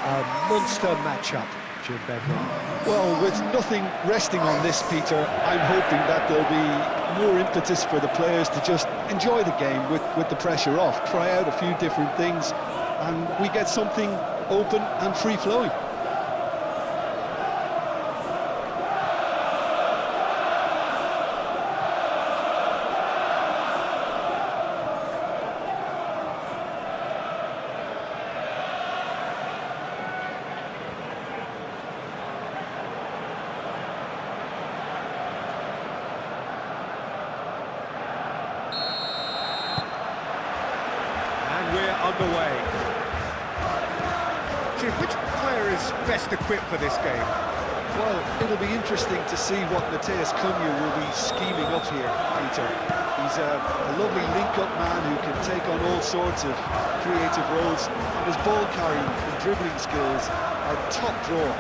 A monster matchup, Jim Beglin. Well, with nothing resting on this, Peter, I'm hoping that there'll be more impetus for the players to just enjoy the game with the pressure off, try out a few different things, and we get something open and free-flowing. We're underway. Jim, which player is best equipped for this game? Well, it'll be interesting to see what Mateus Cunha will be scheming up here, Peter. He's a lovely link-up man who can take on all sorts of creative roles, and his ball carrying and dribbling skills are top draw.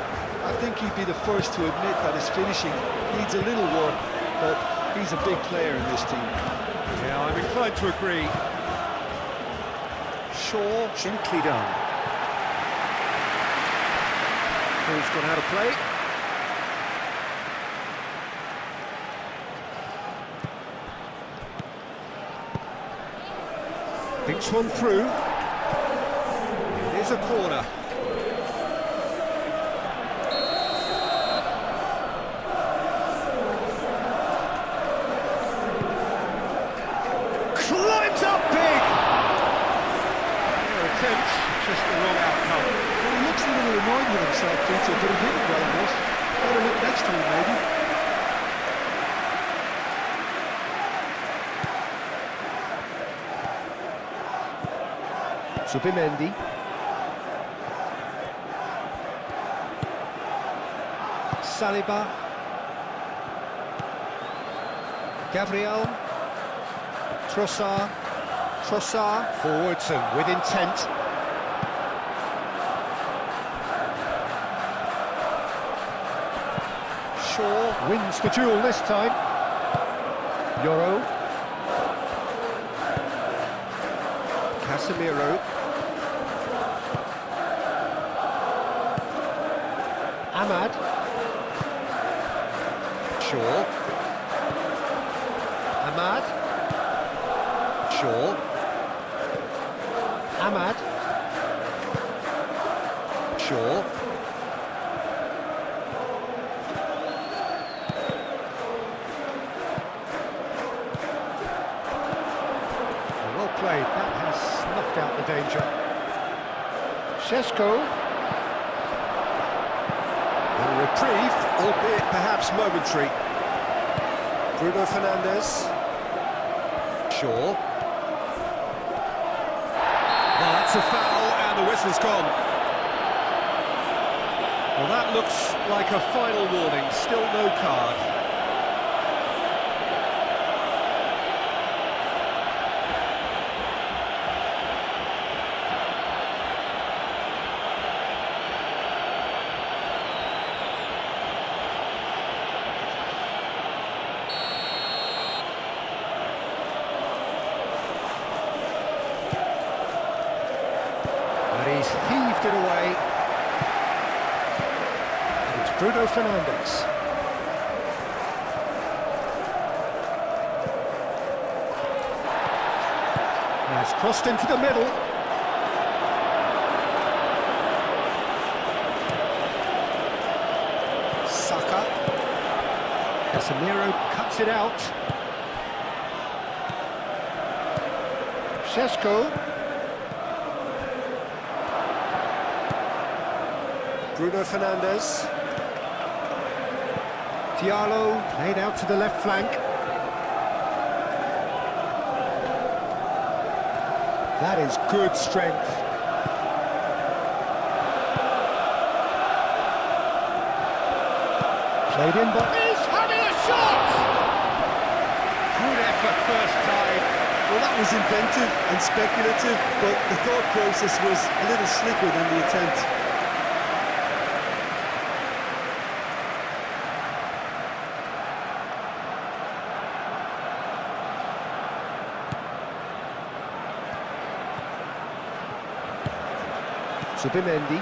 I think he'd be the first to admit that his finishing needs a little work, but he's a big player in this team. Yeah, I'm inclined to agree. Shaw, gently done. Ball's gone out of play. Thinks one through. It is a corner. Climbs up big! Just the wrong outcome. Well, he looks a little annoyed with himself, Peter, but he did it well enough. Better look next time, maybe. Zubimendi. Saliba. Gabriel. Trossard. Trossard forwards and with intent. Shaw wins the duel this time. Yoro. Casemiro. Ahmad. Shaw. Ahmad. Shaw. Ahmad. Shaw. Well played, that has snuffed out the danger. Šeško. A reprieve, albeit perhaps momentary. Bruno Fernandes. Shaw. That's a foul, and the whistle's gone. Well, that looks like a final warning, still no card. He's heaved it away. And it's Bruno Fernandes. Has crossed into the middle. Saka. Casemiro cuts it out. Šeško. Bruno Fernandes. Diallo played out to the left flank. That is good strength. Played in, but he's having a shot! Good effort first time. Well, that was inventive and speculative, but the thought process was a little slicker than the attempt. Zubimendi.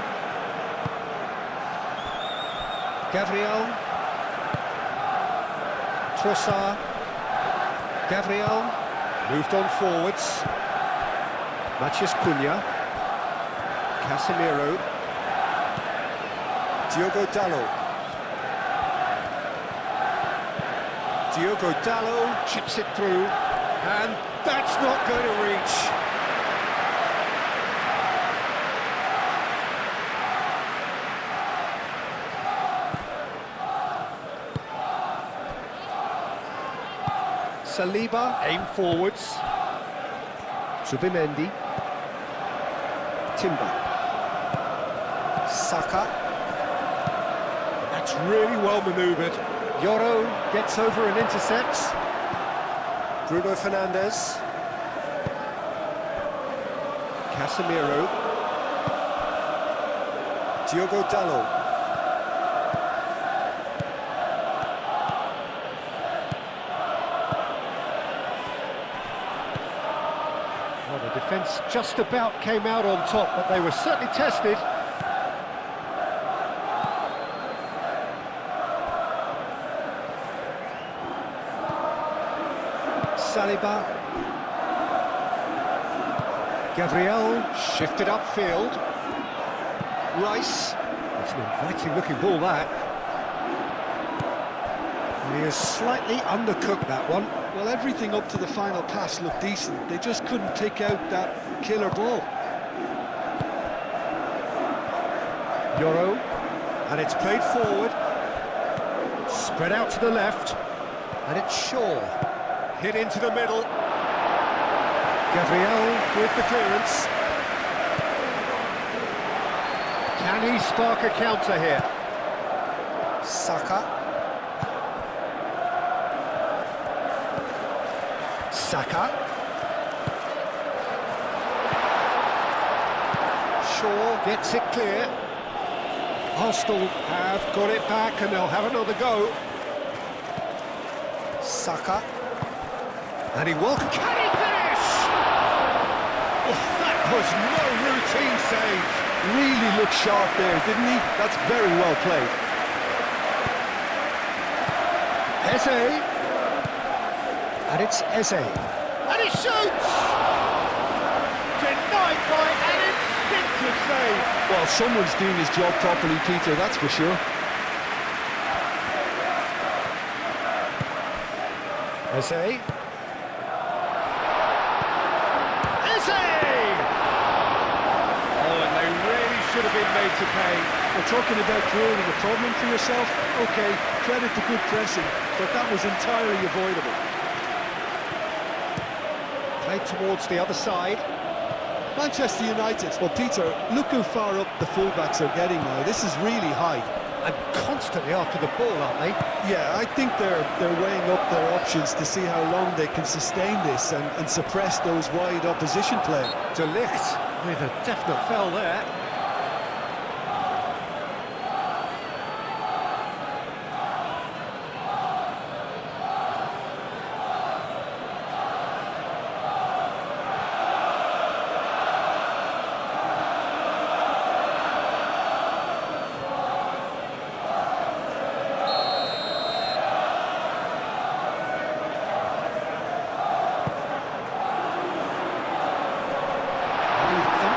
Gabriel. Trossard. Gabriel. Moved on forwards. Matheus Cunha. Casemiro. Diogo Dalot. Diogo Dalot chips it through, and that's not going to reach. Saliba, aim forwards. Zubimendi. Timber. Saka. That's really well manoeuvred. Yoro gets over and intercepts. Bruno Fernandes. Casemiro. Diogo Dalot. Well, the defence just about came out on top, but they were certainly tested. Saliba. Gabriel shifted upfield. Rice. It's an inviting looking ball, that. He is slightly undercooked, that one. Well, everything up to the final pass looked decent. They just couldn't pick out that killer ball. Yoro. And it's played forward. Spread out to the left. And it's Shaw. Hit into the middle. Gabriel with the clearance. Can he spark a counter here? Saka. Saka. Shaw gets it clear. Arsenal have got it back and they'll have another go. Saka. And he will. Can he finish? Oh, that was no routine save. Really looked sharp there, didn't he? That's very well played. Eze. And it's Eze. And he shoots! Denied by an instinctive save. Well, someone's doing his job properly, Peter, that's for sure. Eze. Should have been made to pay. We're talking about creating a problem for yourself. Okay, credit to good pressing, but that was entirely avoidable. Played towards the other side. Manchester United. Well, Peter, look how far up the fullbacks are getting now. This is really high. And constantly after the ball, aren't they? Yeah, I think they're weighing up their options to see how long they can sustain this and suppress those wide opposition play. De Ligt with a definite foul there.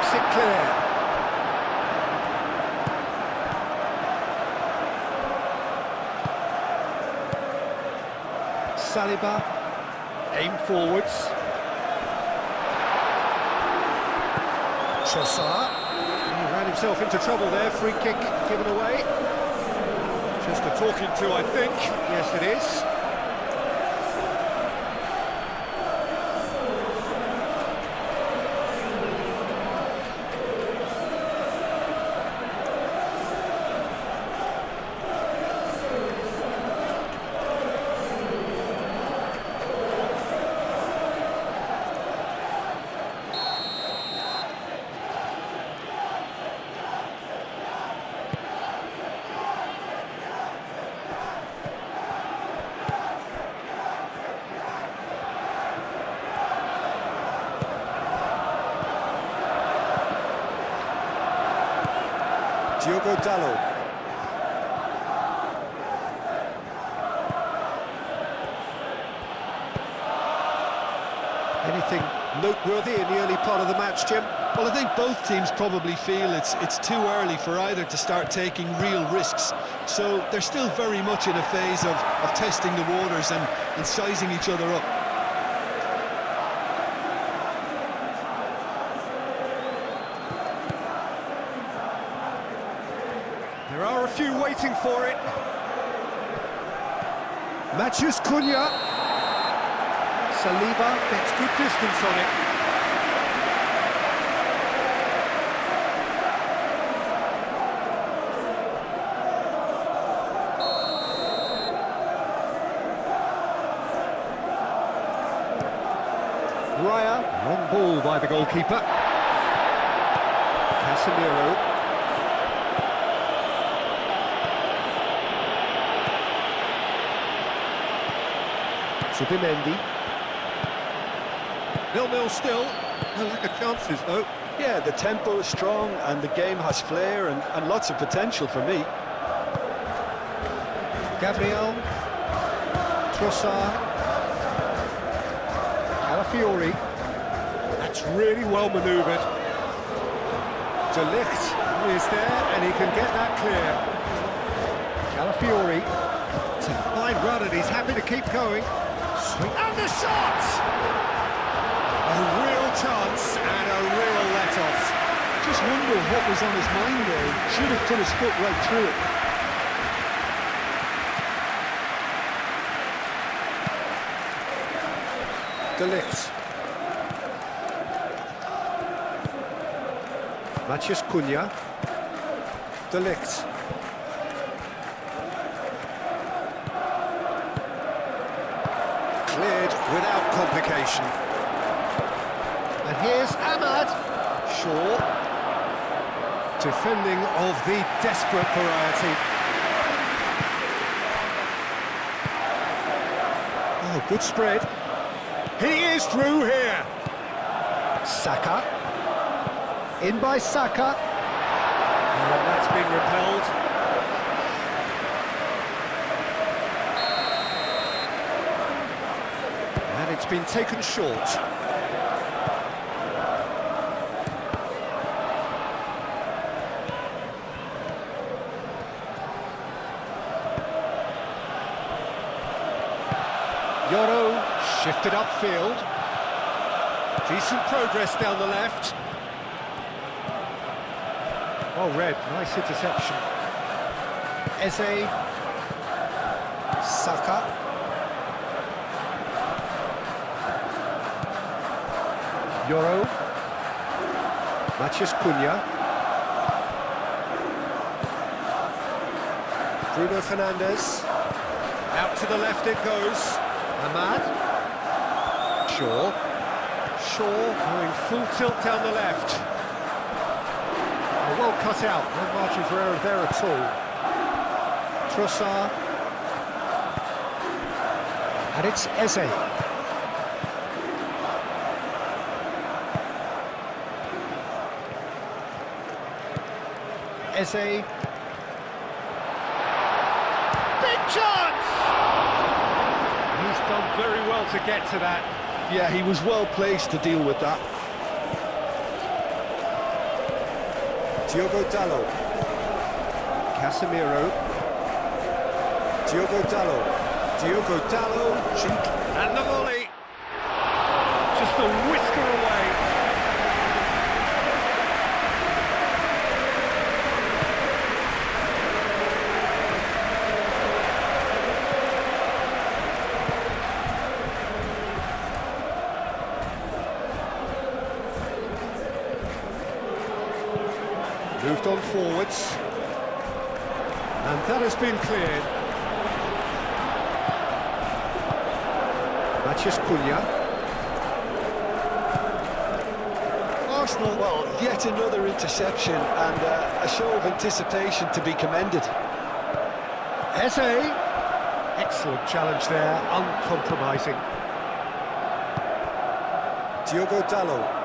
It clear. Saliba, aim forwards. Trossard, he ran himself into trouble there, free kick given away. Just a talking to, I think. Yes, it is. Diogo Dalot. Anything noteworthy in the early part of the match, Jim? Well, I think both teams probably feel it's too early for either to start taking real risks. So they're still very much in a phase of testing the waters and sizing each other up. There are a few waiting for it. Matthews Cunha. Saliba gets good distance on it. Raya, long ball by the goalkeeper. Casemiro. Subimendi. 0-0 still. No lack of chances, though. Yeah, the tempo is strong and the game has flair and lots of potential for me. Gabriel. Trossard. Calafiori. That's really well manoeuvred. De Ligt is there, and he can get that clear. Calafiori. It's a fine run, and he's happy to keep going. Swing. And the shot! A real chance and a real let-off. Just wonder what was on his mind there. He should have put his foot right through it. De Ligt. Matheus Cunha. De Ligt. Cleared without complication. And here's Ahmad. Shaw. Defending of the desperate variety. Oh, good spread. He is through here. Saka. In by Saka. Oh, that's been repelled. And it's been taken short. Yoro shifted upfield. Decent progress down the left. Well read, nice interception. Eze. Saka. Yoro. Matheus Cunha. Bruno Fernandes. Out to the left it goes. Ahmad. Shaw. Shaw going full tilt down the left. Oh, well cut out, no margin for error there at all. Trossard. And it's Eze. Eze. Big chance! He's done very well to get to that. Yeah, he was well placed to deal with that. Diogo Dalot. Casemiro. Diogo Dalot. Diogo Dalot. Cheek. And the volley. Just a whisker away. Moved on forwards, and that has been cleared. Matheus Cunha. Arsenal, well, yet another interception and a show of anticipation to be commended. Eze. Excellent challenge there, uncompromising. Diogo Dalot.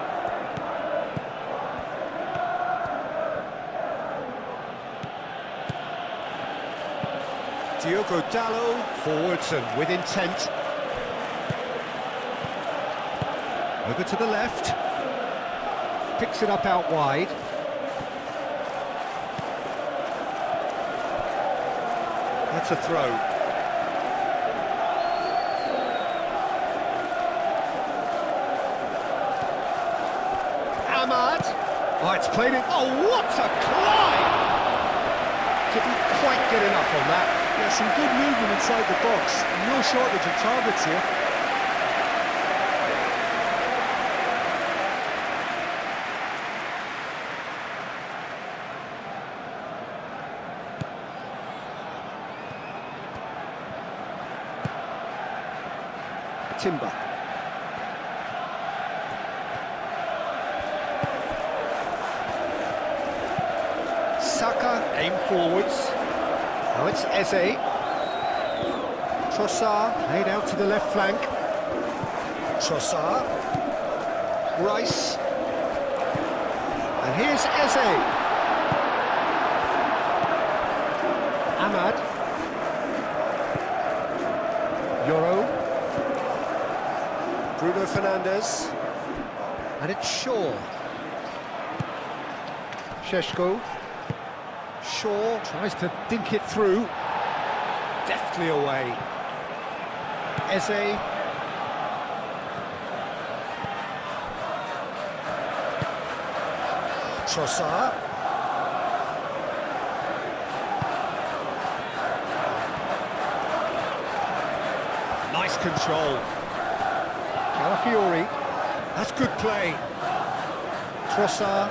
Diogo Dalot, forwards and with intent. Over to the left. Picks it up out wide. That's a throw. Ahmad. Oh, it's played in. Oh, what a climb! Didn't quite get enough on that. Yeah, some good movement inside the box. No shortage of targets here. Timber. Saka, aim forwards. Now it's Eze. Trossard, laid out to the left flank. Trossard. Rice. And here's Eze. Ahmad. Euro. Bruno Fernandes. And it's Shaw. Šeško. Shaw tries to dink it through. Deftly away. Eze. Trossard. Nice control. Calafiori. That's good play. Trossard.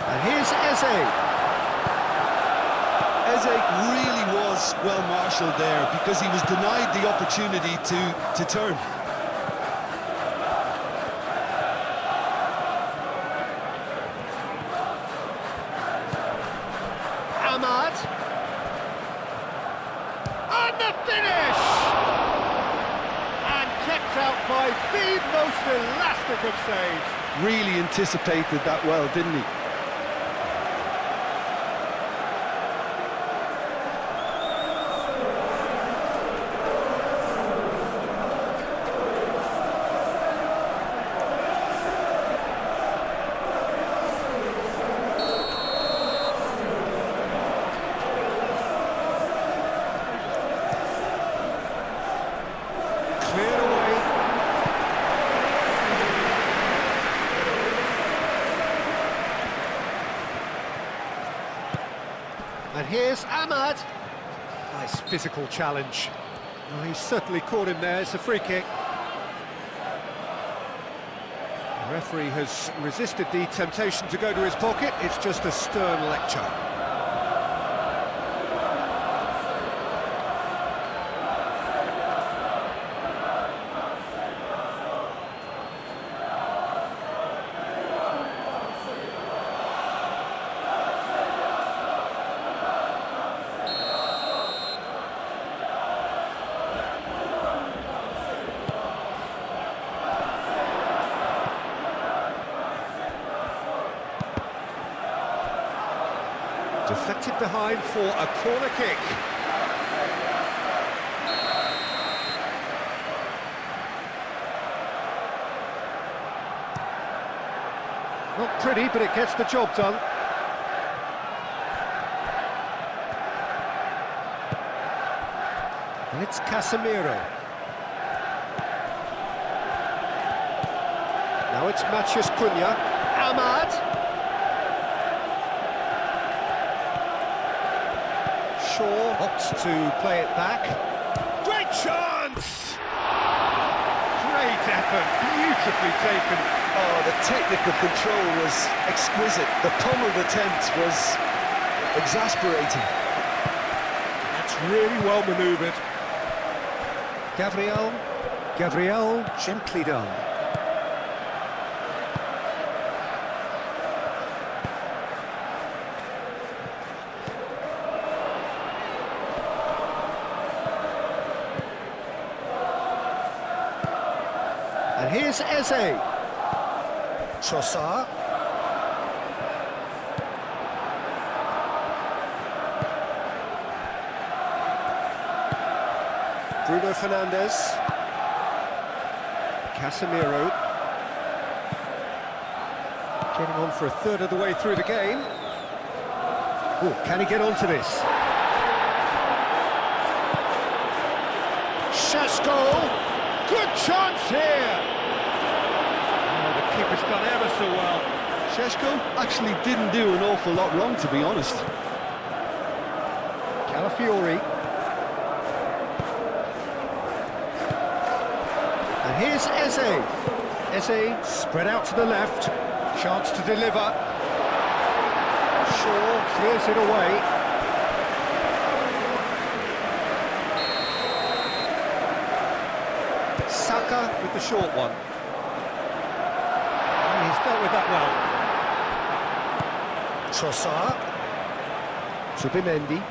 And here's Eze. Eze really was well marshalled there because he was denied the opportunity to turn. Ahmad. And the finish! And kept out by the most elastic of saves. Really anticipated that well, didn't he? Cleared away. And here's Ahmad. Nice physical challenge. Oh, he's certainly caught him there. It's a free kick. The referee has resisted the temptation to go to his pocket. It's just a stern lecture. Deflected behind for a corner kick. Not pretty, but it gets the job done. And it's Casemiro. Now it's Matheus Cunha. Ahmad. Shaw opts to play it back. Great chance! Great effort, beautifully taken. Oh, the technical control was exquisite. The pummeled attempt was exasperating. That's really well manoeuvred. Gabriel, gently done. And here's Eze. Trossard. Bruno Fernandes. Casemiro. Getting on for a third of the way through the game. Oh, can he get onto this? Šeško! Good chance here! Oh, the keeper's done ever so well. Šeško actually didn't do an awful lot wrong, to be honest. Calafiori. And here's Eze. Eze spread out to the left. Chance to deliver. Shaw clears it away. Saka with the short one. And he's dealt with that well. Trossard. Zubimendi.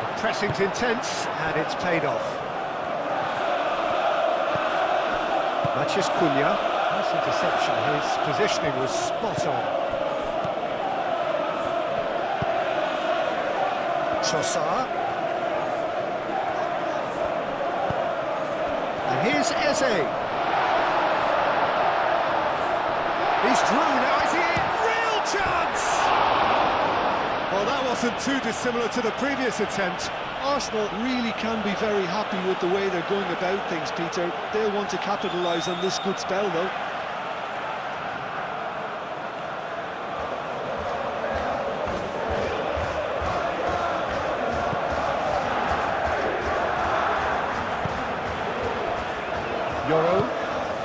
The pressing's intense, and it's paid off. Matheus Cunha. Nice interception. His positioning was spot on. Trossard. And here's Eze. He's through now, is he in? Real chance! Well, that wasn't too dissimilar to the previous attempt. Arsenal really can be very happy with the way they're going about things, Peter. They'll want to capitalise on this good spell, though.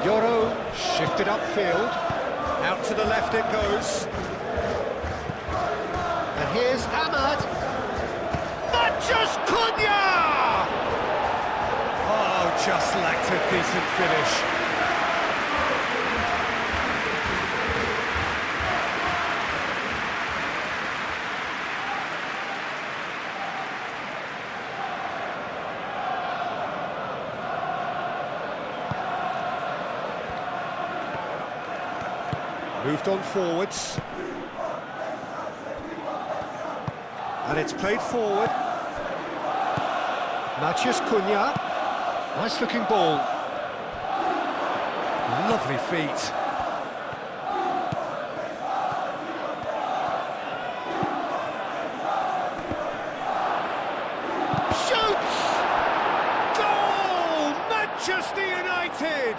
Yoro shifted upfield. Out to the left it goes. And here's Ahmad. Matheus Cunha! Oh, just lacked a decent finish. Moved on forwards. And it's played forward. Matheus Cunha. Nice looking ball. Lovely feet. Shoots! Goal! Manchester United!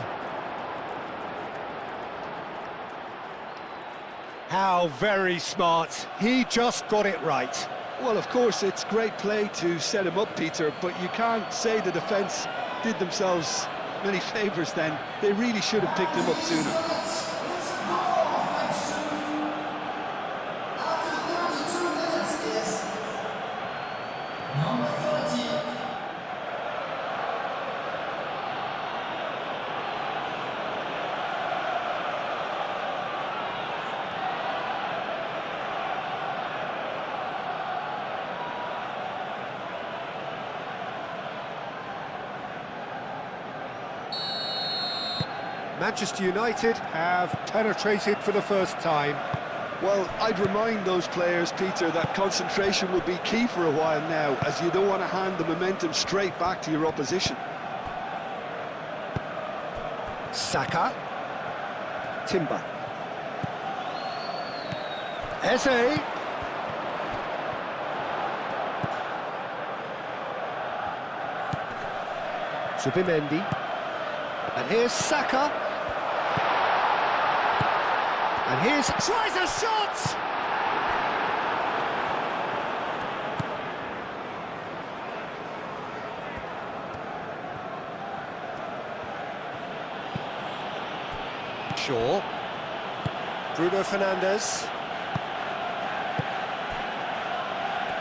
How very smart. He just got it right. Well, of course, it's great play to set him up, Peter, but you can't say the defence did themselves many favours then. They really should have picked him up sooner. Manchester United have penetrated for the first time. Well, I'd remind those players, Peter, that concentration will be key for a while now, as you don't want to hand the momentum straight back to your opposition. Saka. Timber. Eze. Zubimendi. And here's Saka. And here's... Tries a shot! Shaw. Bruno Fernandes.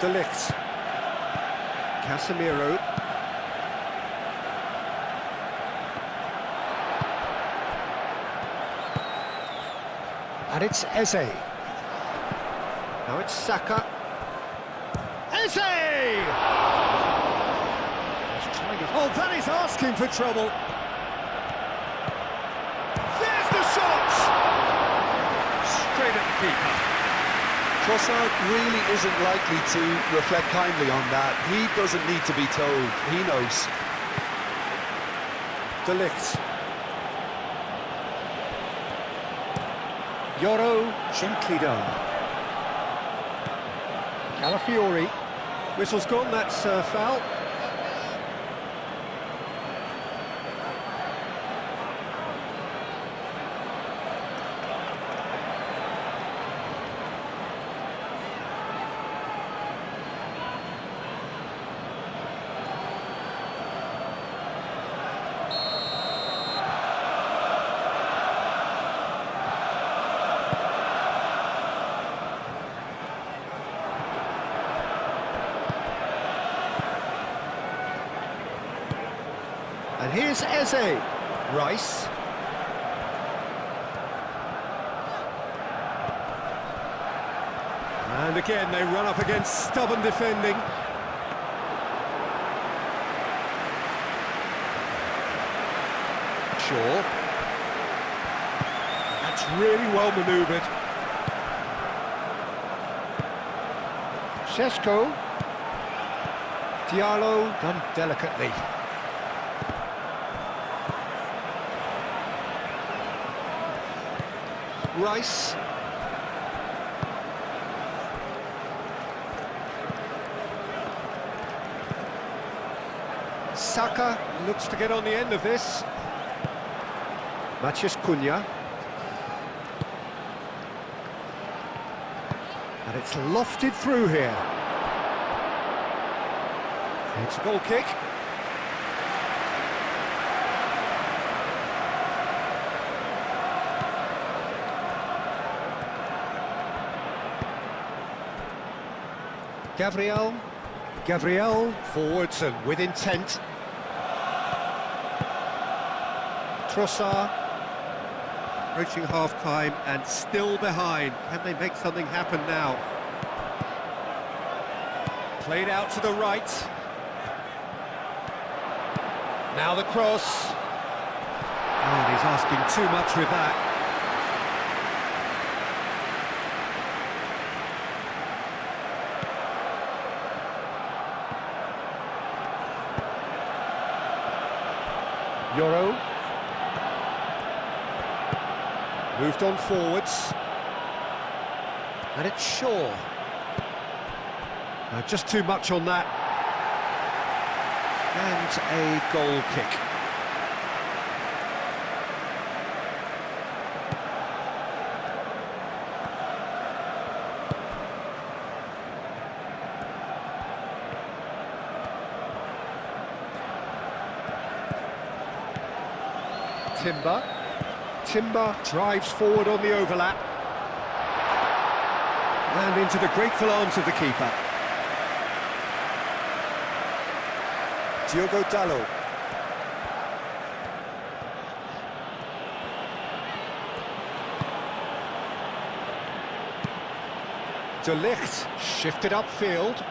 De Ligt. Casemiro. And it's Eze. Now it's Saka. Eze! Oh, that is asking for trouble. There's the shot! Straight at the keeper. Trossard really isn't likely to reflect kindly on that. He doesn't need to be told. He knows. De Ligt. Yoro, gently done. Calafiori. Whistle's gone, that's foul. And here's Eze. Rice. And again, they run up against stubborn defending. Shaw. That's really well manoeuvred. Šeško. Diallo, done delicately. Rice. Saka looks to get on the end of this. Matheus Cunha. And it's lofted through here. It's a goal kick. Gabriel forwards and with intent. Trossard reaching half-time and still behind. Can they make something happen now? Played out to the right. Now the cross. Oh, and he's asking too much with that. Yoro. Moved on forwards. And it's Shaw. Just too much on that. And a goal kick. Timber drives forward on the overlap. And into the grateful arms of the keeper. Diogo Dalot. De Ligt shifted upfield.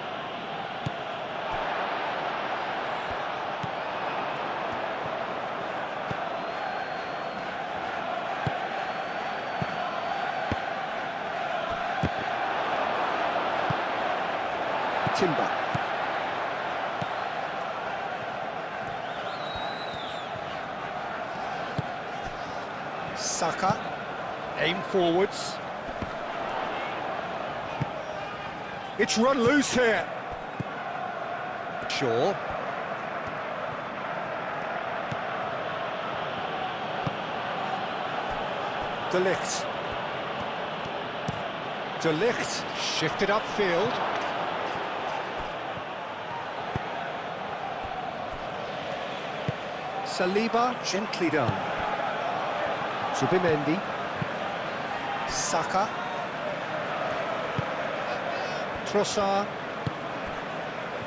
Timber. Saka. Aim forwards. It's run loose here. Shaw. De Ligt. De Ligt shifted upfield. Saliba, gently done. Zubimendi. Saka. Trossard.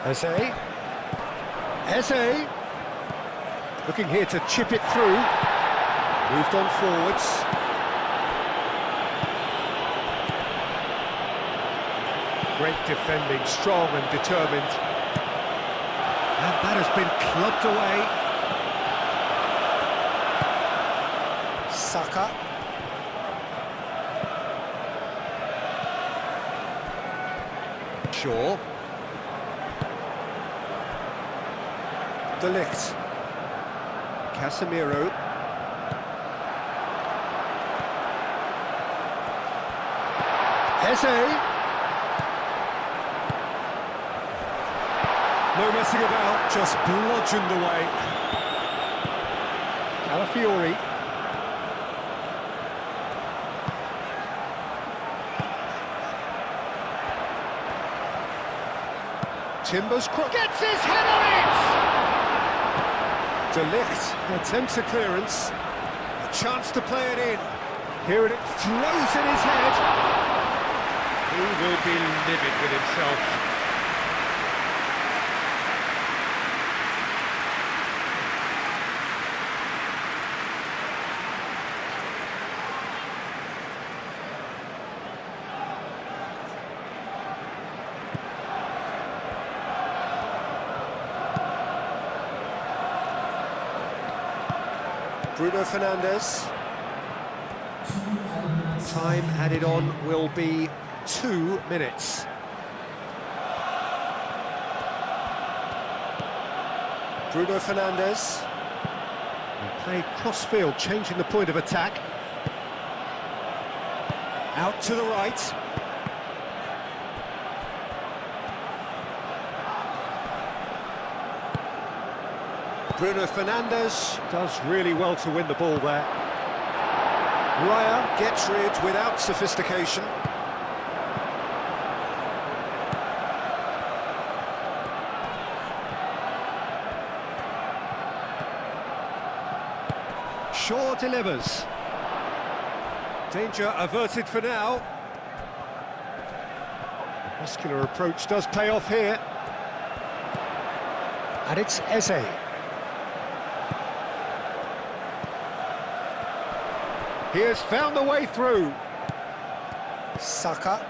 Eze. Eze. Looking here to chip it through. Moved on forwards. Great defending, strong and determined. And that has been clubbed away. Saka. Shaw. De Ligt. Casemiro. Eze. No messing about, just bludgeoned away. Calafiori. Timbers gets his head on it! De Ligt attempts a clearance. A chance to play it in. Here it throws in his head. He will be livid with himself. Bruno Fernandes. Time added on will be 2 minutes. Bruno Fernandes. Played cross-field, changing the point of attack. Out to the right. Bruno Fernandes does really well to win the ball there. Raya gets rid without sophistication. Shaw delivers. Danger averted for now. The muscular approach does pay off here. And it's Eze. He has found the way through. Saka.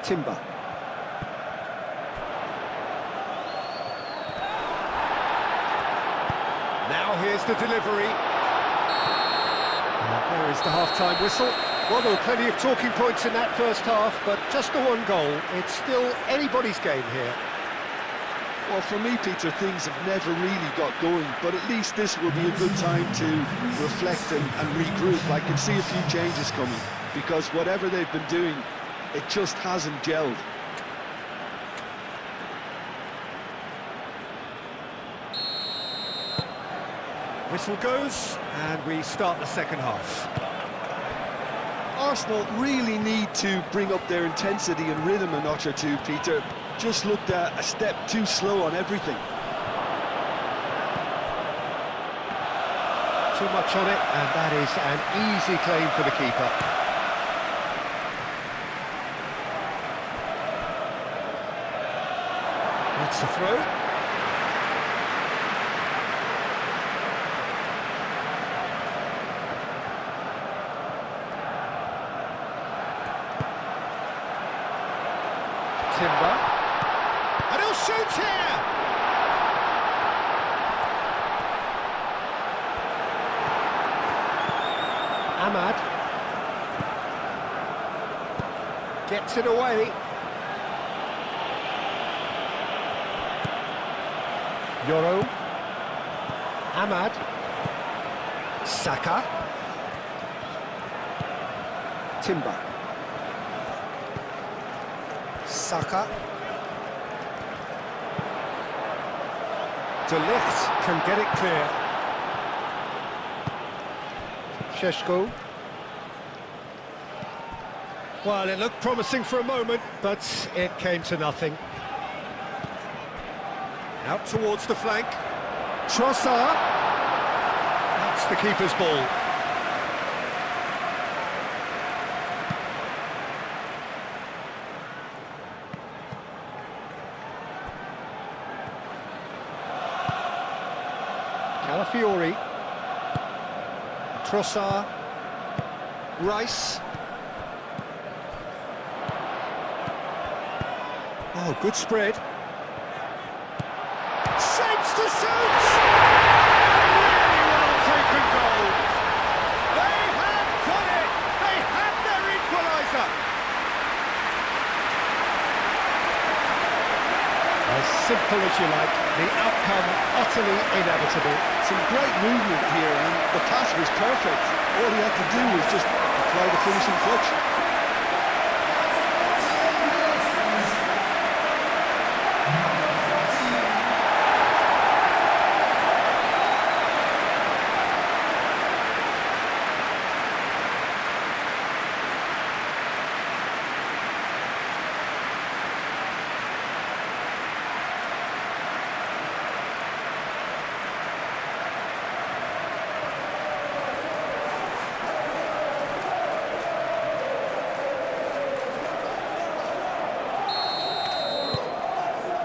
Timber. Now here's the delivery. And there is the half-time whistle. Well, there were plenty of talking points in that first half, but just the one goal. It's still anybody's game here. Well, for me, Peter, things have never really got going, but at least this will be a good time to reflect and regroup. I can see a few changes coming, because whatever they've been doing, it just hasn't gelled. Whistle goes, and we start the second half. Arsenal really need to bring up their intensity and rhythm a notch or two, Peter. Just looked a step too slow on everything. Too much on it, and that is an easy claim for the keeper. That's the throw. Timber. And he'll shoot here! Ahmad. Gets it away. Yoro. Ahmad. Saka. Timber. Saka. De Ligt can get it clear. Šeško. Well, it looked promising for a moment, but it came to nothing. Out towards the flank. Trossard. That's the keeper's ball. Calafiori. Trossard. Rice. Oh, good spread. Shapes to shoot! Really well taken goal. They have got it! They have their equaliser! uneventful as you like, the outcome utterly inevitable. Some great movement here, and the pass was perfect. All he had to do was just apply the finishing touch.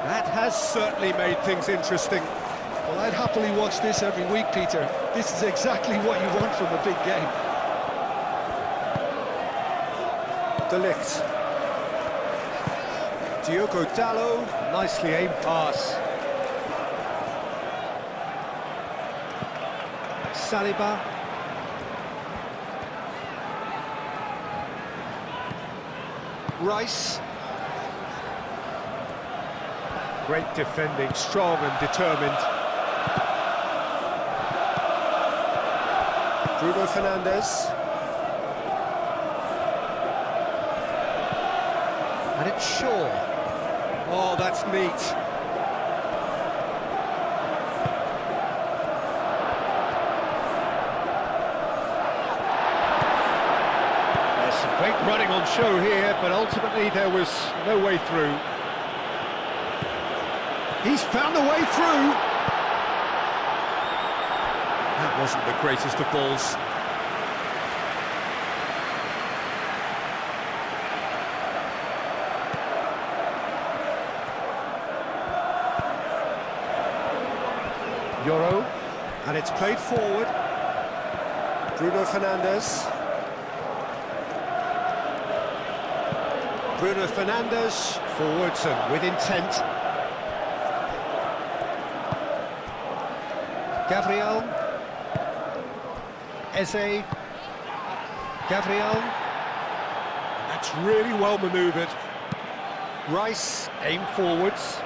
That has certainly made things interesting. Well, I'd happily watch this every week, Peter. This is exactly what you want from a big game. De Ligt. Diogo Dalot, nicely aimed pass. Saliba. Rice. Great defending, strong and determined. Bruno Fernandes. And it's Shaw. Oh, that's neat. There's some great running on show here, but ultimately there was no way through. He's found a way through. That wasn't the greatest of balls. Euro, and it's played forward. Bruno Fernandes. Bruno Fernandes, forwards and with intent. Gabriel. Eze. Gabriel. That's really well manoeuvred. Rice, aim forwards.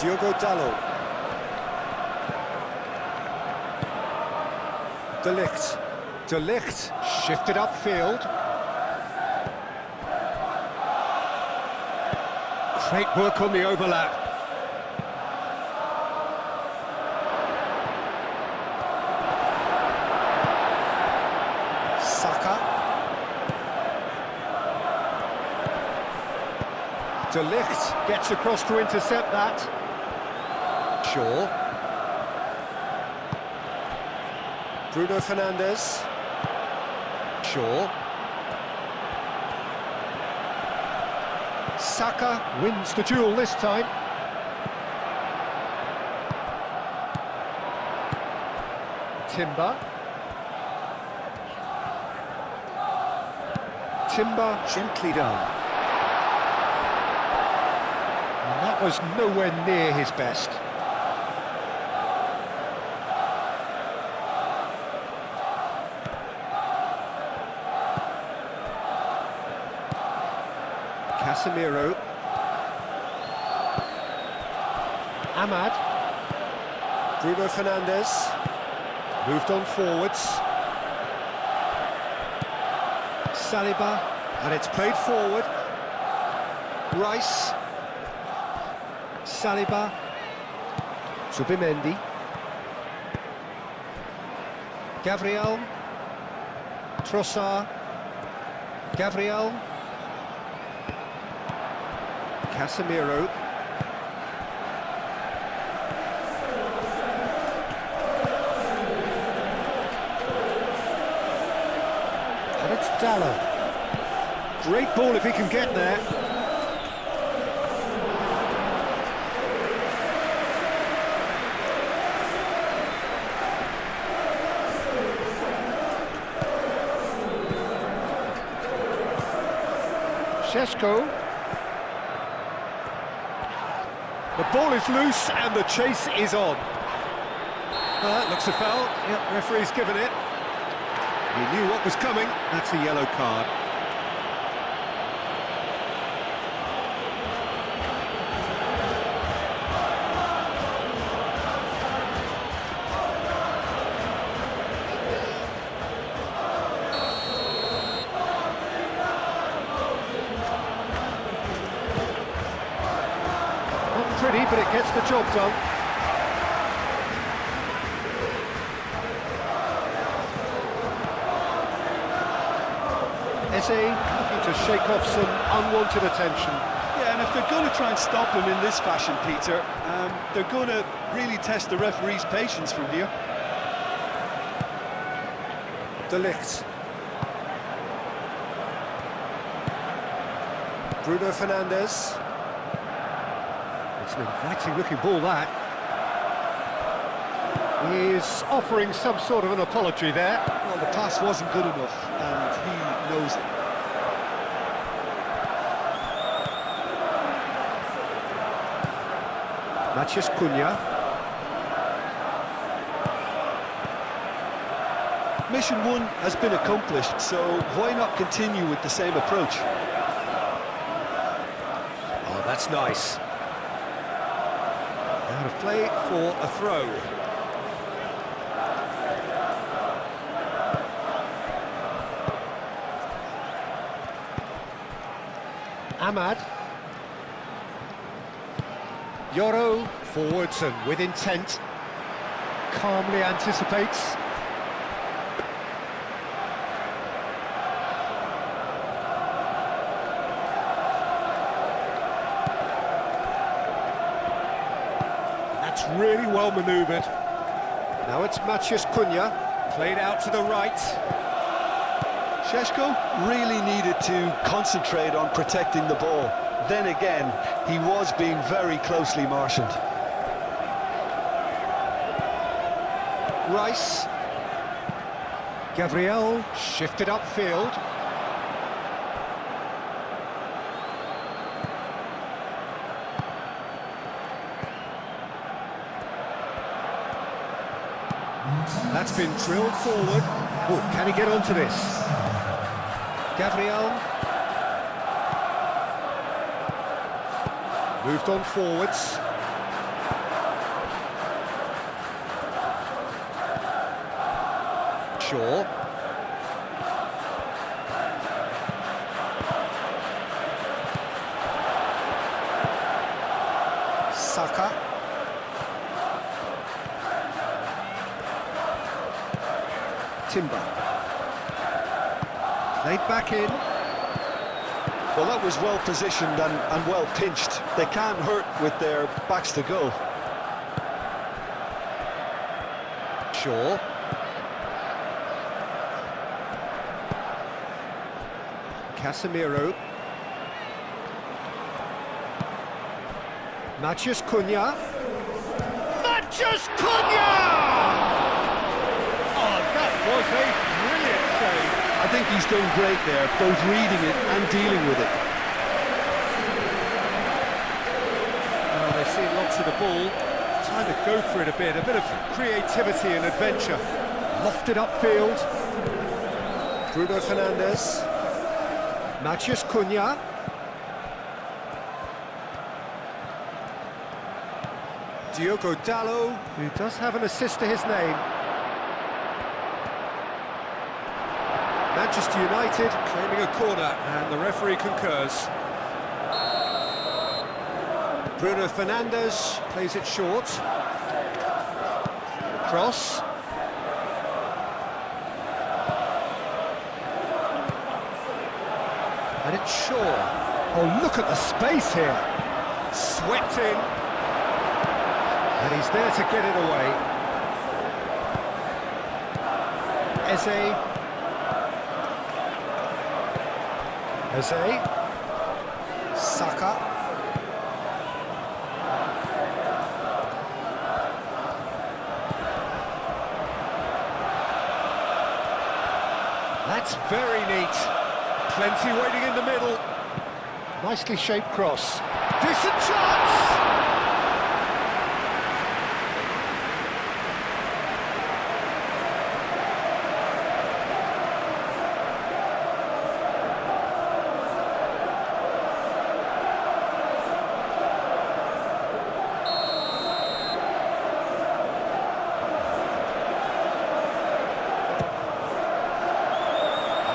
Diogo Dalot. De Ligt. De Ligt shifted upfield. Great work on the overlap. Saka. De Ligt gets across to intercept that. Shaw. Bruno Fernandes. Shaw. Saka wins the duel this time. Timber. Timber gently done. And that was nowhere near his best. Casemiro. Ahmad. Bruno Fernandes. Moved on forwards. Saliba. And it's played forward. Rice. Saliba. Zubimendi. Gabriel. Trossard. Gabriel. Casemiro. And it's Dalot. Great ball if he can get there. Šeško. The ball is loose and the chase is on. That looks a foul. Yep, referee's given it. He knew what was coming. That's a yellow card. but it gets the job done. Eze looking to shake off some unwanted attention. Yeah, and if they're going to try and stop him in this fashion, Peter, they're going to really test the referee's patience from here. De Ligt. Bruno Fernandes. It's an inviting looking ball, that. He's offering some sort of an apology there. Well, the pass wasn't good enough, and he knows it. Matheus Cunha. Mission 1 has been accomplished, so why not continue with the same approach? Oh, that's nice. Out of play for a throw. Ahmad. Yoro forwards and with intent. Calmly anticipates. That's really well manoeuvred. Now it's Matheus Cunha, played out to the right. Šeško really needed to concentrate on protecting the ball. Then again, he was being very closely marshalled. Rice. Gabriel shifted upfield. That's been drilled forward. Oh, can he get onto this? Gabriel. Moved on forwards. Shaw. Saka. Timber. Played back in. Well, that was well positioned and well pinched. They can't hurt with their backs to goal. Shaw. Casemiro. Matheus Cunha. Matheus Cunha! Oh, that was a brilliant save. I think he's done great there, both reading it and dealing with it. Well, they've seen lots of the ball. Time to go for it a bit of creativity and adventure. Lofted upfield. Bruno Fernandes. Matheus Cunha. Diogo Dalot, who does have an assist to his name. Manchester United claiming a corner, and the referee concurs. Bruno Fernandes plays it short. Cross. And it's Shaw. Oh, look at the space here. Swept in. And he's there to get it away. Eze. Saka. That's very neat. Plenty waiting in the middle. Nicely shaped cross. Decent chance!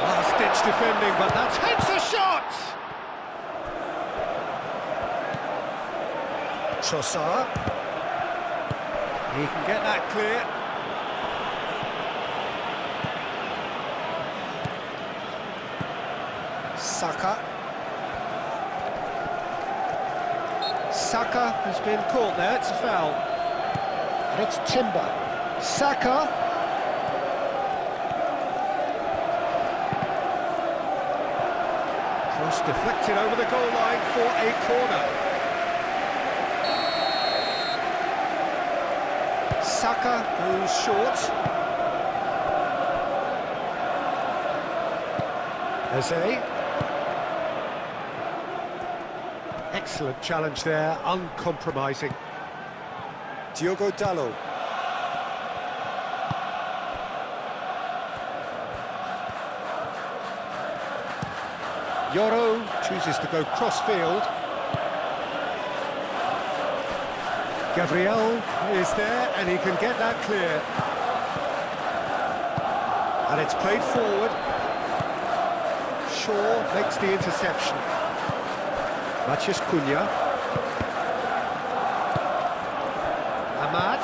Last-ditch defending, but that's hits a shot! Trossard. He can get that clear. Saka. Saka has been caught there, it's a foul. And it's Timber. Saka. Cross deflected over the goal line for a corner. Saka goes short. Eze. Excellent challenge there, uncompromising. Diogo Dalot. Yoro chooses to go cross-field. Gabriel is there, and he can get that clear. And it's played forward. Shaw makes the interception. Matheus Cunha. Ahmad.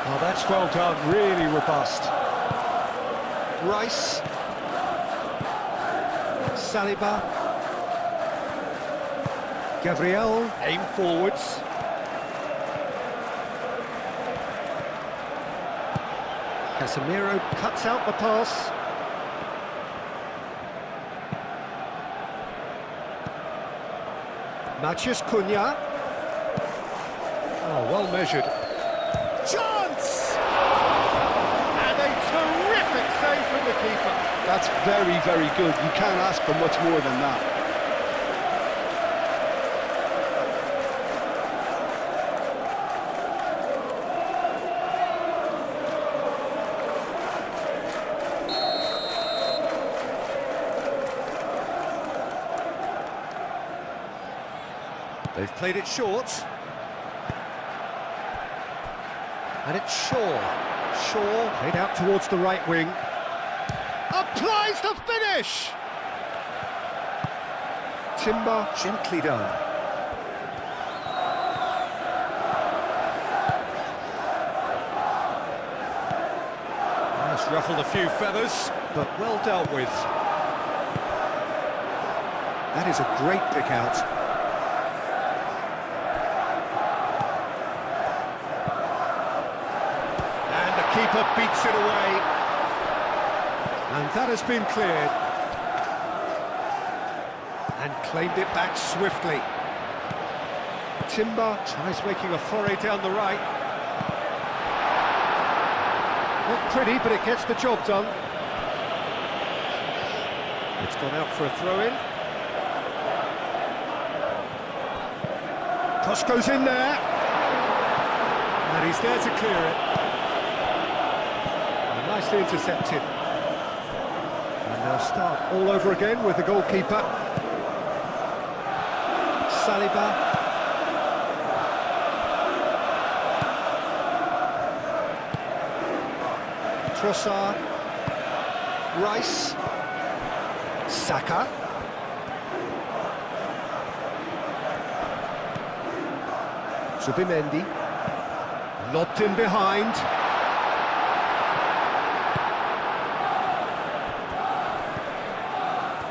Oh, that's well done, really robust. Rice. Saliba. Gabriel, aim forwards. Casemiro cuts out the pass. Matheus Cunha. Oh, well measured. Chance! And a terrific save from the keeper. That's very, very good. You can't ask for much more than that. They've played it short. And it's Shaw. Shaw played out towards the right wing. Applies the finish! Timber gently done. That's ruffled a few feathers, but well dealt with. That is a great pick out. Keeper beats it away, and that has been cleared, and claimed it back swiftly. Timber tries making a foray down the right. Not pretty, but it gets the job done. It's gone out for a throw-in. Cross goes in there, and he's there to clear it. Nicely intercepted. And they'll start all over again with the goalkeeper. Saliba. Trossard. Rice. Saka. Zubimendi. Lobbed in behind.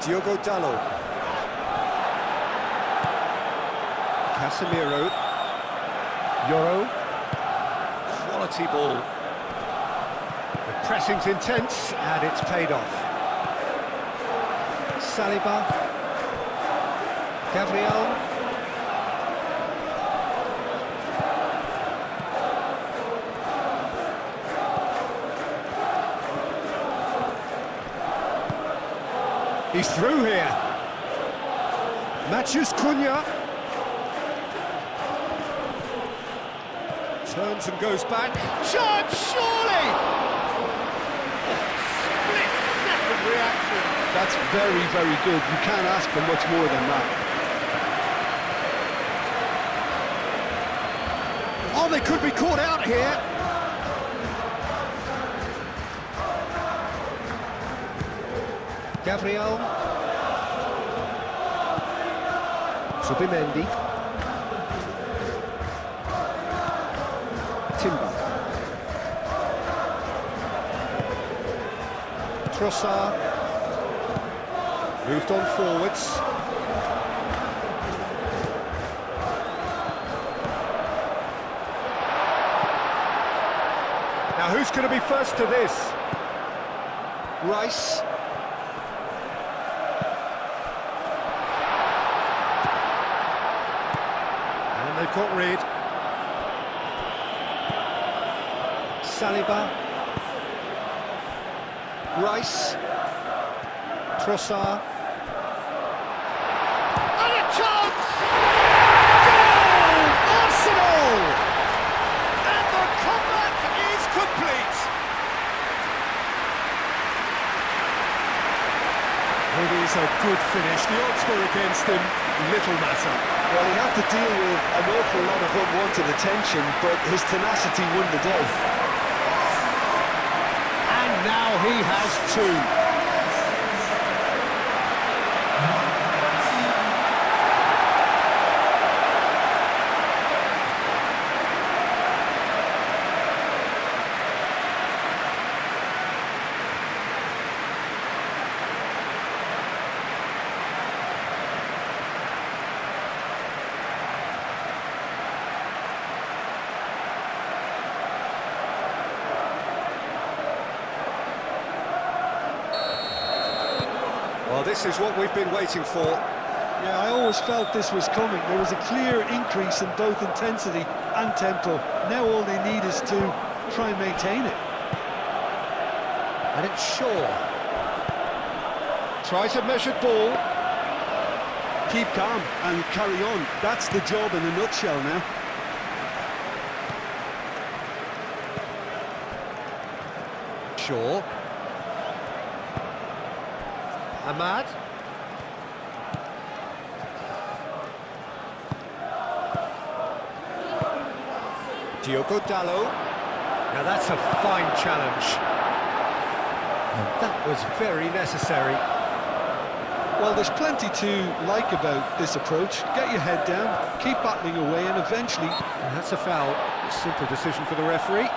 Diogo Dalot. Casemiro. Yoro. Quality ball. The pressing's intense, and it's paid off. Saliba. Gabriel. He's through here. Matheus Cunha. Turns and goes back. Chance, surely! Split-second reaction. That's very, very good. You can't ask for much more than that. Oh, they could be caught out here. Gabriel. Subimendi. Timber. Trossard. Moved on forwards. Now who's going to be first to this? Rice. And they've got rid. Saliba. Rice. Trossard. And a chance! Goal! Arsenal! And the comeback is complete. It is a good finish. The odds were against him. Little matter. Well, he had to deal with an awful lot of unwanted attention, but his tenacity won the day. And now he has two. Well, this is what we've been waiting for. Yeah, I always felt this was coming. There was a clear increase in both intensity and tempo. Now all they need is to try and maintain it. And it's Shaw. Tries a measured ball. Keep calm and carry on. That's the job in a nutshell now. Shaw. Ahmad. Diogo Dalot. Now that's a fine challenge. And that was very necessary. Well, there's plenty to like about this approach. Get your head down, keep battling away, and eventually... And that's a foul. A simple decision for the referee.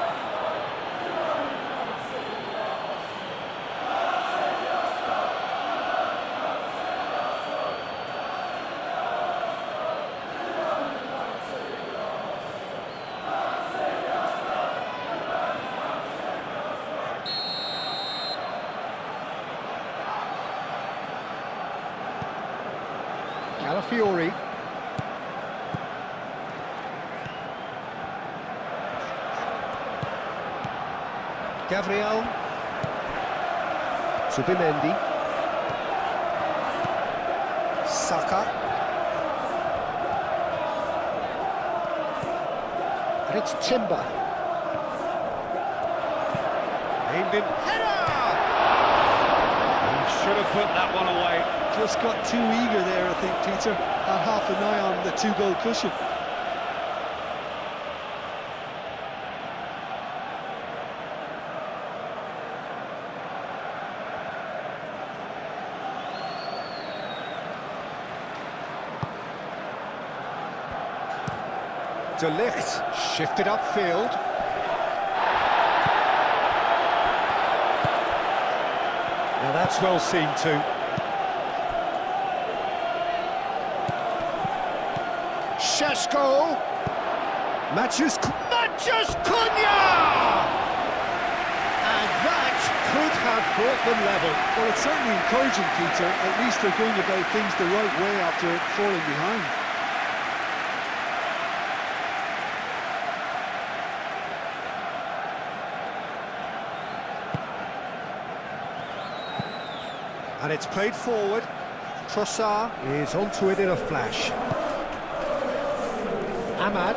Calafiori. Gabriel. Subimendi. Saka. And it's Timber. Aimed in. Header! He should have put that one away. Just got too eager there, I think, Peter. Had half an eye on the two-goal cushion. De Ligt shifted upfield. Now that's well seen too. Šeško. Matthews Cunha! And that could have brought them level. Well, it's certainly encouraging, Peter. At least they're going about things the right way after falling behind. And it's played forward. Trossard is onto it in a flash. Ahmad.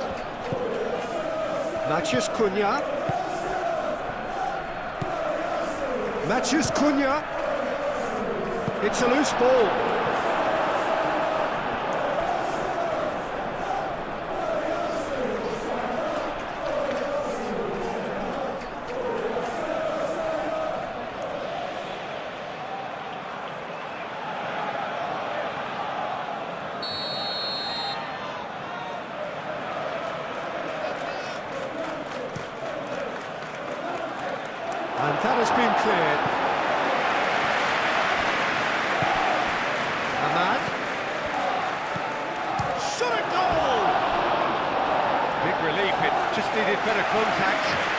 Matthews Cunha. Matthews Cunha. It's a loose ball. And that has been cleared. Ahmad. Shot a goal! Big relief, it just needed better contact.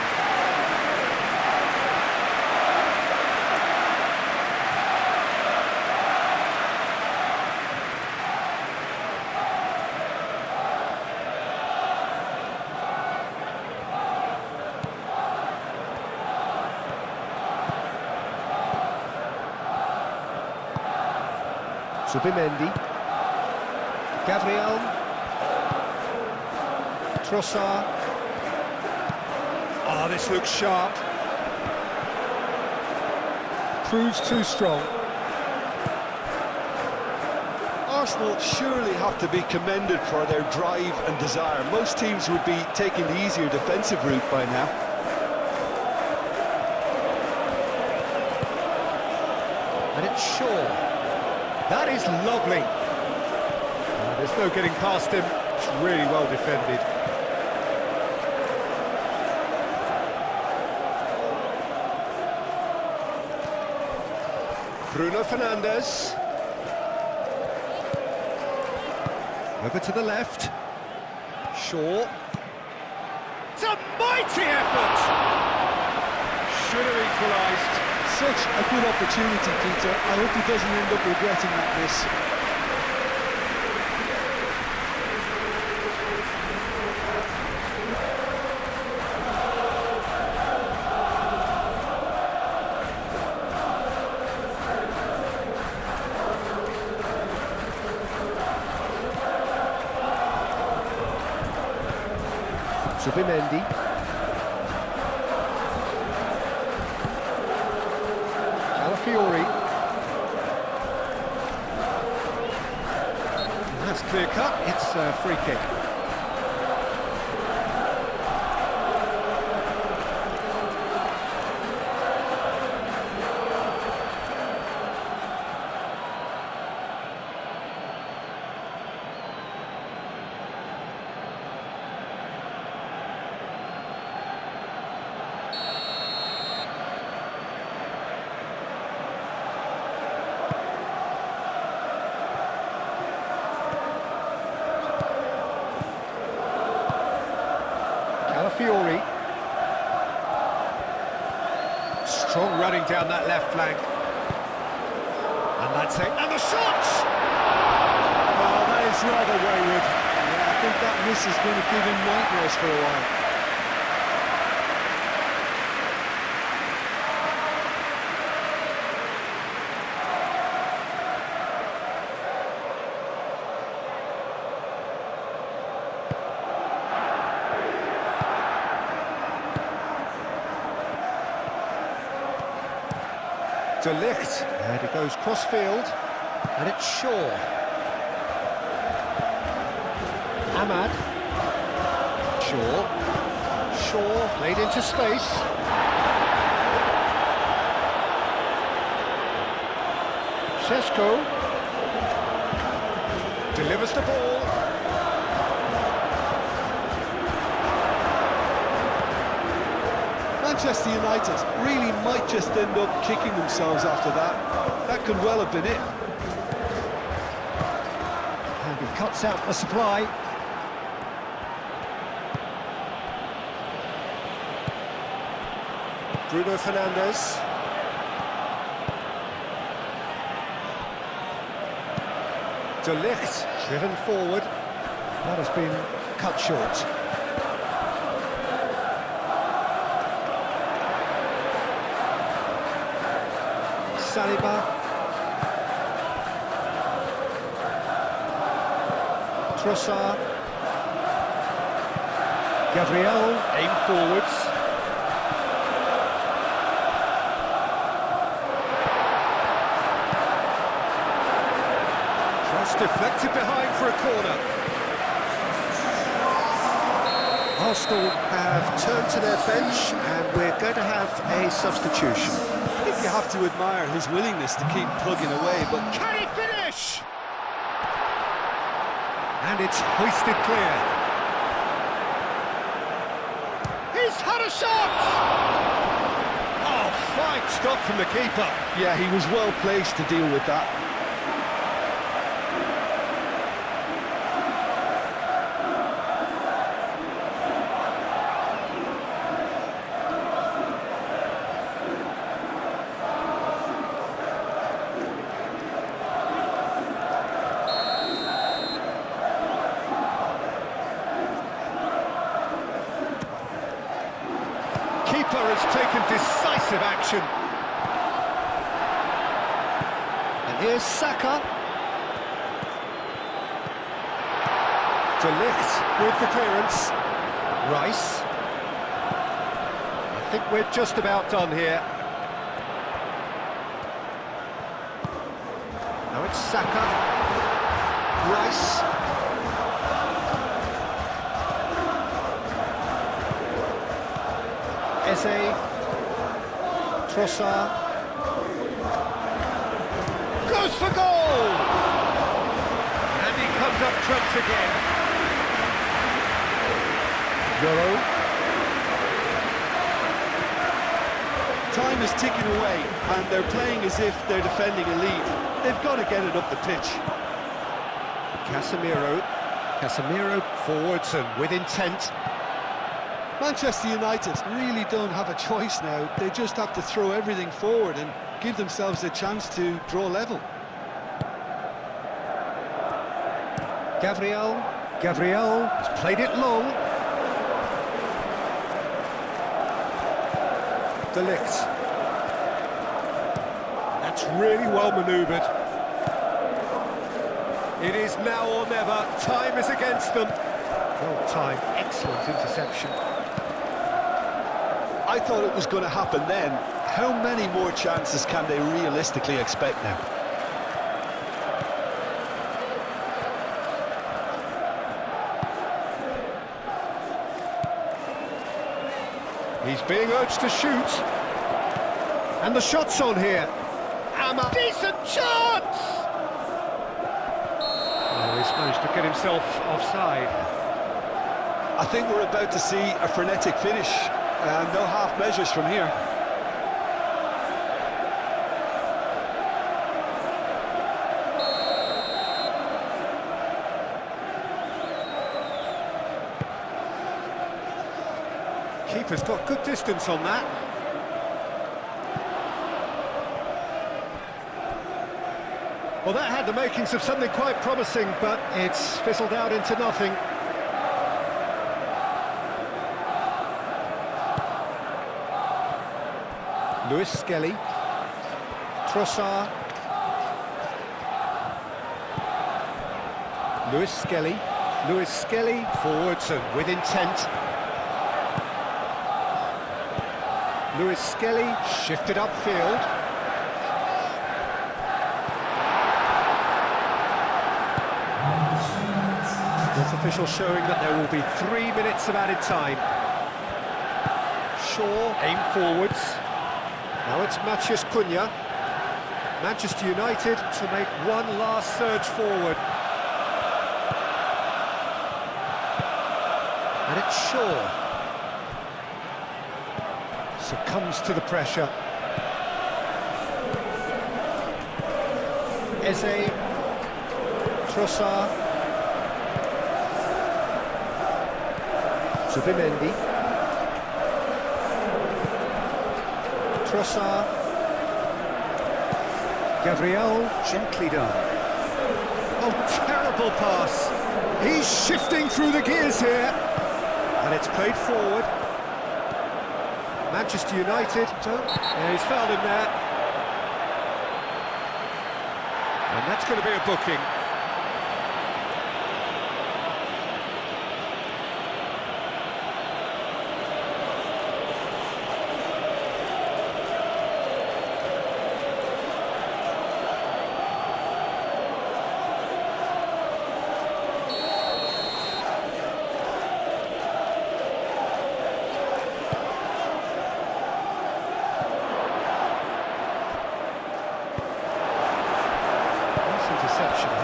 Zubimendi. Gabriel. Trossard. Oh, this looks sharp. Proves too strong. Arsenal surely have to be commended for their drive and desire. Most teams would be taking the easier defensive route by now. And it's Shaw. That is lovely. There's no getting past him. It's really well defended. Bruno Fernandes. Over to the left. Shaw. It's a mighty effort! Should have equalised. Such a good opportunity, Peter. I hope he doesn't end up regretting that miss. Zubimendi. Fiori. That's clear cut, it's a free kick. Fiori. Strong running down that left flank. And that's it. And the shot! Oh, that is rather wayward. Yeah, I think that miss is going to give him nightmares for a while. De Ligt, and it goes cross-field, and it's Shaw. Ahmad. Shaw played into space. Šeško delivers the ball. Manchester United really might just end up kicking themselves after that. That could well have been it. And he cuts out the supply. Bruno Fernandes. De Ligt driven forward. That has been cut short. Saliba. Trossard. Gabriel, aim forwards. Cross deflected behind for a corner. Arsenal have turned to their bench and we're going to have a substitution. I think you have to admire his willingness to keep plugging away, but Can he finish? And it's hoisted clear. He's had a shot! Oh, Fine stop from the keeper. Yeah, he was well placed to deal with that. Keeper has taken decisive action. And here's Saka. De Ligt with the clearance. Rice. I think we're just about done here. Now it's Saka. Rice. Eze. Trossard. Goes for goal! And he comes up trumps again. Euro. Time is ticking away, and they're playing as if they're defending a lead. They've got to get it up the pitch. Casemiro. Casemiro forwards and with intent. Manchester United really don't have a choice now. They just have to throw everything forward and give themselves a chance to draw level. Gabriel. Gabriel has played it long. De Ligt. That's really well manoeuvred. It is now or never. Time is against them. Well timed, excellent interception. I thought it was going to happen then. How many more chances can they realistically expect now? He's being urged to shoot. And the shot's on here. Decent chance! Oh, he's managed to get himself offside. I think we're about to see a frenetic finish. No half measures from here. Keeper's got good distance on that. Well, that had the makings of something quite promising, but it's fizzled out into nothing. Lewis Skelly. Trossard. Lewis Skelly. Lewis Skelly forwards and with intent. Lewis Skelly shifted upfield. Fourth official showing that there will be 3 minutes of added time. Shaw aim forwards. Now it's Matheus Cunha. Manchester United to make one last surge forward. And it's Shaw. Succumbs to the pressure. Eze. Trossard. Zubimendi. Trossard. Gabriel, gently done. Oh, terrible pass. He's shifting through the gears here. And it's played forward. Manchester United. Yeah, he's fouled him there. And that's going to be a booking.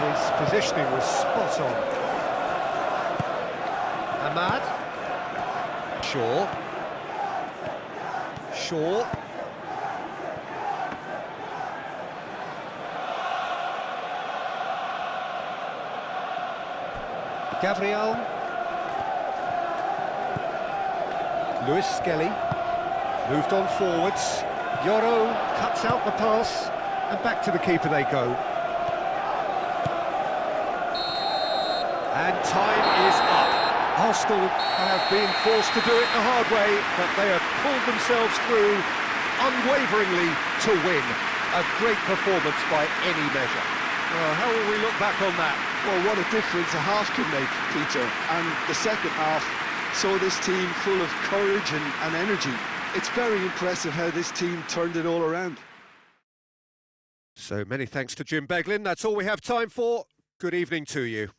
His positioning was spot on. Ahmad. Shaw. Shaw. Gabriel. Lewis Skelly. Moved on forwards. Yoro cuts out the pass. And back to the keeper they go. And time is up. Arsenal have been forced to do it the hard way, but they have pulled themselves through unwaveringly to win. A great performance by any measure. Well, how will we look back on that? Well, what a difference a half can make, Peter. And the second half saw this team full of courage and energy. It's very impressive how this team turned it all around. So many thanks to Jim Beglin. That's all we have time for. Good evening to you.